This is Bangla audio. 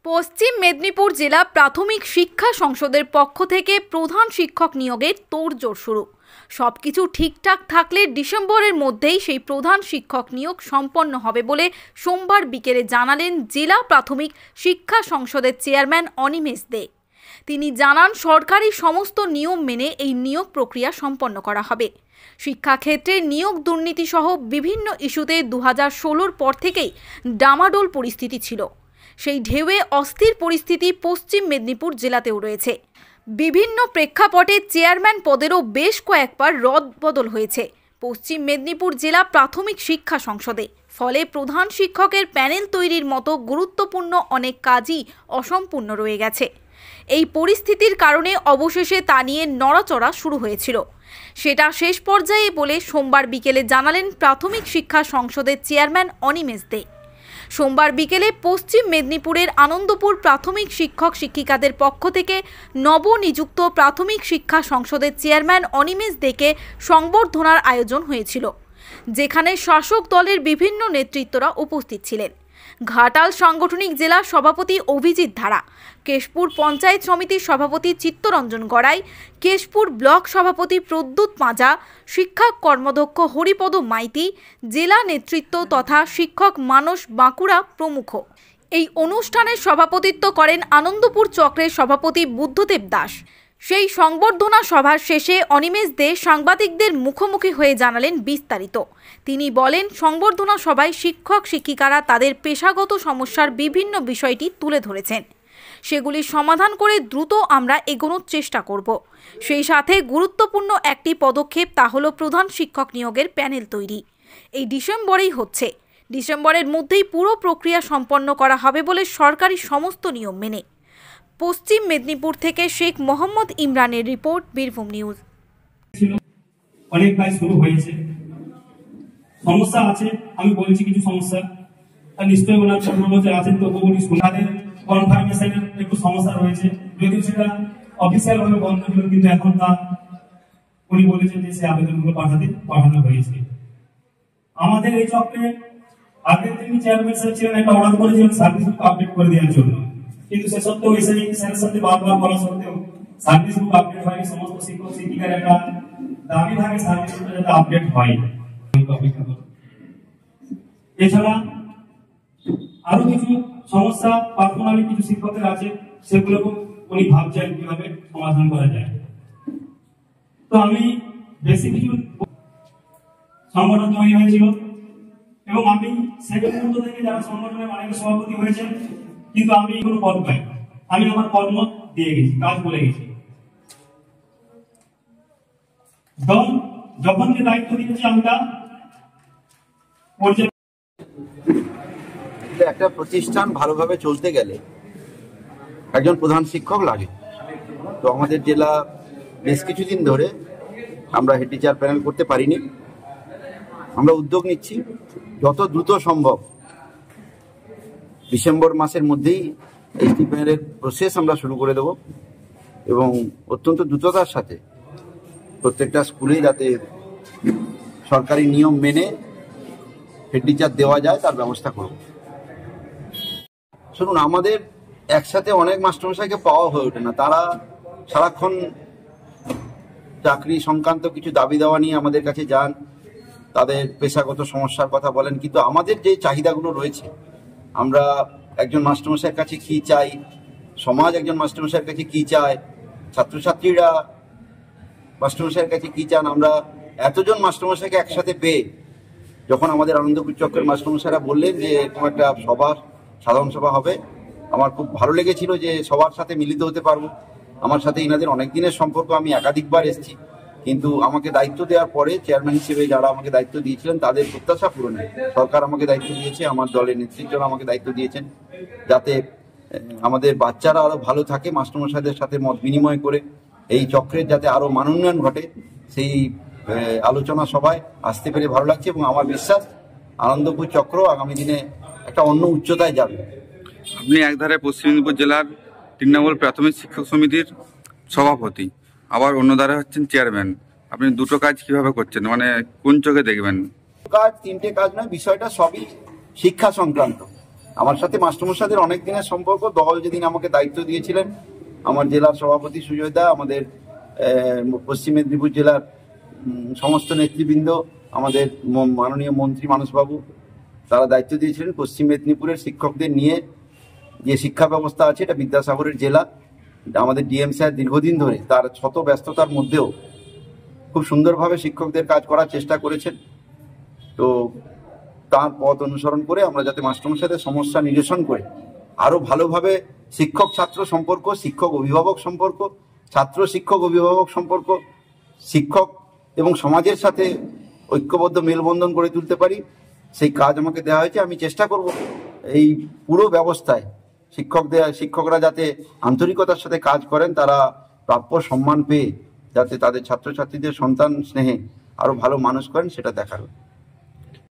পশ্চিম মেদিনীপুর জেলা প্রাথমিক শিক্ষা সংসদের পক্ষ থেকে প্রধান শিক্ষক নিয়োগের তোড়জোড় শুরু। সবকিছু ঠিকঠাক থাকলে ডিসেম্বরের মধ্যেই সেই প্রধান শিক্ষক নিয়োগ সম্পন্ন হবে বলে সোমবার বিকেলে জানালেন জেলা প্রাথমিক শিক্ষা সংসদের চেয়ারম্যান অনিমেষ দে। তিনি জানান, সরকারি সমস্ত নিয়ম মেনে এই নিয়োগ প্রক্রিয়া সম্পন্ন করা হবে। শিক্ষাক্ষেত্রে নিয়োগ দুর্নীতি সহ বিভিন্ন ইস্যুতে 2016 পর থেকেই ডামাডোল পরিস্থিতি ছিল। সেই ঢেউয়ে অস্থির পরিস্থিতি পশ্চিম মেদিনীপুর জেলাতেও রয়েছে। বিভিন্ন প্রেক্ষাপটে চেয়ারম্যান পদেরও বেশ কয়েকবার রদবদল হয়েছে পশ্চিম মেদিনীপুর জেলা প্রাথমিক শিক্ষা সংসদে। ফলে প্রধান শিক্ষকের প্যানেল তৈরির মতো গুরুত্বপূর্ণ অনেক কাজই অসম্পূর্ণ রয়ে গেছে। এই পরিস্থিতির কারণে অবশেষে তা নিয়ে নড়াচড়া শুরু হয়েছিল। সেটা শেষ পর্যায়ে বলে সোমবার বিকেলে জানালেন প্রাথমিক শিক্ষা সংসদের চেয়ারম্যান অনিমেষ দে। সোমবার বিকেলে পশ্চিম মেদিনীপুরের আনন্দপুর প্রাথমিক শিক্ষক শিক্ষিকাদের পক্ষ থেকে নবনিযুক্ত প্রাথমিক শিক্ষা সংসদের চেয়ারম্যান অনিমেষ দেকে সংবর্ধনার আয়োজন হয়েছিল, যেখানে শাসক দলের বিভিন্ন নেতৃত্বরা উপস্থিত ছিলেন। ঘাটাল সাংগঠনিক জেলা সভাপতি অভিজিৎ ধারা, কেশপুর পঞ্চায়েত সমিতির সভাপতি চিত্তরঞ্জন গড়াই, কেশপুর ব্লক সভাপতি প্রদ্যুৎ মাজা, শিক্ষা কর্মদক্ষ হরিপদ মাইতি, জেলা নেতৃত্ব তথা শিক্ষক মানস বাঁকুড়া প্রমুখ। এই অনুষ্ঠানের সভাপতিত্ব করেন আনন্দপুর চক্রের সভাপতি বুদ্ধদেব দাস। সেই সংবর্ধনা সভার শেষে অনিমেষ দে সাংবাদিকদের মুখোমুখি হয়ে জানালেন বিস্তারিত। তিনি বলেন, সংবর্ধনা সভায় শিক্ষক শিক্ষিকারা তাদের পেশাগত সমস্যার বিভিন্ন বিষয়টি তুলে ধরেছেন। সেগুলি সমাধান করে দ্রুত আমরা এগোনোর চেষ্টা করব। সেই সাথে গুরুত্বপূর্ণ একটি পদক্ষেপ, তা হলো প্রধান শিক্ষক নিয়োগের প্যানেল তৈরি। এই ডিসেম্বরেই হচ্ছে। ডিসেম্বরের মধ্যেই পুরো প্রক্রিয়া সম্পন্ন করা হবে বলে সরকারি সমস্ত নিয়ম মেনে। পশ্চিম মেদিনীপুর থেকে শেখ মোহাম্মদ ইমরানের রিপোর্ট, বীরভূম নিউজ। অনেক কাজ শুরু হয়েছে, সমস্যা আছে, আমি বলছি কিছু সমস্যা, আর নিশ্চয়ই ওনার কর্মমতে আছেন, তবু উনি শোনাদের কনফার্মেশনের একটু সমস্যা রয়েছে, যদিও সেটা অফিসিয়াল ভাবে বন্ধ ছিল, কিন্তু এখন তা উনি বলেছেন যে সে আবেদনগুলো পাঠানো হয়েছে। আমাদের এই চক্রে আগের তিনি চেয়ারম্যান সাহেব ছিলেন, একটা অর্ডার করেছিলেন সার্ভিস বুক আপডেট করে দেওয়ার জন্য, কিন্তু সে সত্ত্বেও এসে স্যারের সাথে বারবার বলা সত্ত্বেও সার্ভিস বুক আপডেট হয়নি। সমস্ত শিক্ষক শিক্ষিকার একটা দাবি থাকে সার্ভিস বুকটা যাতে আপডেট হয়। এছাড়া আরো কিছু সমস্যা পার্সোনালি কিছু শিক্ষকের আছে, সেগুলোকে উনি ভাবছেন কিভাবে সমাধান করা যায়। তো আমি বেশি কিছু সংগঠন তৈরি হয়েছিল এবং আমি সেকেন্ড মুহূর্ত থেকে যারা সংগঠনের অনেক সভাপতি হয়েছেন, কিন্তু আমি কোনো পদ পাই, আমি আমার কর্ম দিয়ে গেছি, কাজ বলে গেছি। যখন যে দায়িত্ব দিয়েছি আমি তা একটা প্রতিষ্ঠান ভালোভাবে চলতে গেলে একজন প্রধান শিক্ষক লাগে। তো আমাদের জেলা বেশ কিছুদিন ধরে আমরা হেড টিচার প্যানেল করতে পারিনি। আমরা উদ্যোগ নিচ্ছি যত দ্রুত সম্ভব ডিসেম্বর মাসের মধ্যেই এইচটি প্যানেলের প্রসেস আমরা শুরু করে দেব এবং অত্যন্ত দ্রুততার সাথে প্রত্যেকটা স্কুলেই যাতে সরকারি নিয়ম মেনে হেড টিচার দেওয়া যায় তার ব্যবস্থা করব। শুনুন, আমাদের একসাথে অনেক মাস্টারমশাইকে পাওয়া হয়ে ওঠে না। তারা সারাক্ষণ চাকরি সংক্রান্ত কিছু দাবি দেওয়া নিয়ে আমাদের কাছে যান, তাদের পেশাগত সমস্যার কথা বলেন, কিন্তু আমাদের যে চাহিদাগুলো রয়েছে, আমরা একজন মাস্টারমশাইয়ের কাছে কি চাই, সমাজ একজন মাস্টারমশাইয়ের কাছে কি চায়, ছাত্রছাত্রীরা মাস্টারমশাইয়ের কাছে কি চান, আমরা এতজন মাস্টারমশাইকে একসাথে পেয়ে যখন আমাদের আনন্দপুর চক্রের মাস্টারমশাইরা বললেন যে এরকম একটা সাধারণ সভা হবে, আমার খুব ভালো লেগেছিল যে সবার সাথে মিলিত হতে পারবো। আমার সাথে ইনাদের অনেক দিনের সম্পর্ক, আমি একাধিকবার এসেছি, কিন্তু আমাকে দায়িত্ব দেওয়ার পরে চেয়ারম্যান হিসেবে যারা আমাকে দায়িত্ব দিয়েছিলেন তাদের প্রত্যাশা পূরণে সরকার আমাকে দায়িত্ব দিয়েছে, আমার দলের নেতৃত্বরা আমাকে দায়িত্ব দিয়েছেন যাতে আমাদের বাচ্চারা আরো ভালো থাকে, মাস্টারমশাইদের সাথে মত বিনিময় করে এই চক্রের যাতে আরো মানোন্নয়ন ঘটে, সেই আলোচনা সভায় আসতে পেরে ভালো লাগছে এবং আমার বিশ্বাস আনন্দপুর চক্র আগামী দিনে একটা অন্য উচ্চতায় যাবে। আপনি একধারে পশ্চিম মেদিনীপুর জেলার তৃণমূল প্রাথমিক শিক্ষক সমিতির সভাপতি, আবার অন্য ধারে হচ্ছেন চেয়ারম্যান। আপনি দুটো কাজ কিভাবে করছেন, মানে কোন চোখে দেখবেন? তিনটে কাজ নয়, বিষয়টা সবই শিক্ষা সংক্রান্ত। আমার সাথে মাস্টারমশাইদের অনেক দিনের সম্পর্ক। দল যেদিন আমাকে দায়িত্ব দিয়েছিলেন, আমার জেলার সভাপতি সুজয় দা, আমাদের পশ্চিম মেদিনীপুর জেলার সমস্ত নেতৃবৃন্দ, আমাদের মাননীয় মন্ত্রী মানসবাবু, তারা দায়িত্ব দিয়েছিলেন পশ্চিম মেদিনীপুরের শিক্ষকদের নিয়ে। যে শিক্ষা ব্যবস্থা আছে, এটা বিদ্যাসাগরের জেলা, আমাদের ডিএম স্যার দীর্ঘদিন ধরে তার শত ব্যস্ততার মধ্যেও খুব সুন্দরভাবে শিক্ষকদের কাজ করার চেষ্টা করেছেন। তো তার পথ অনুসরণ করে আমরা যাতে মাস্টারমশাইদের সমস্যা নিরসন করে আরো ভালোভাবে শিক্ষক ছাত্র সম্পর্ক, শিক্ষক অভিভাবক সম্পর্ক, ছাত্র শিক্ষক অভিভাবক সম্পর্ক, শিক্ষক এবং সমাজের সাথে ঐক্যবদ্ধ মেলবন্ধন করে তুলতে পারি, সেই কাজ আমাকে দেওয়া হয়েছে। আমি চেষ্টা করব এই পুরো ব্যবস্থায় শিক্ষকরা যাতে আন্তরিকতার সাথে কাজ করেন, তারা প্রাপ্য সম্মান পেয়ে যাতে তাদের ছাত্রছাত্রীদের সন্তান স্নেহে আরো ভালো মানুষ করেন, সেটা দেখার।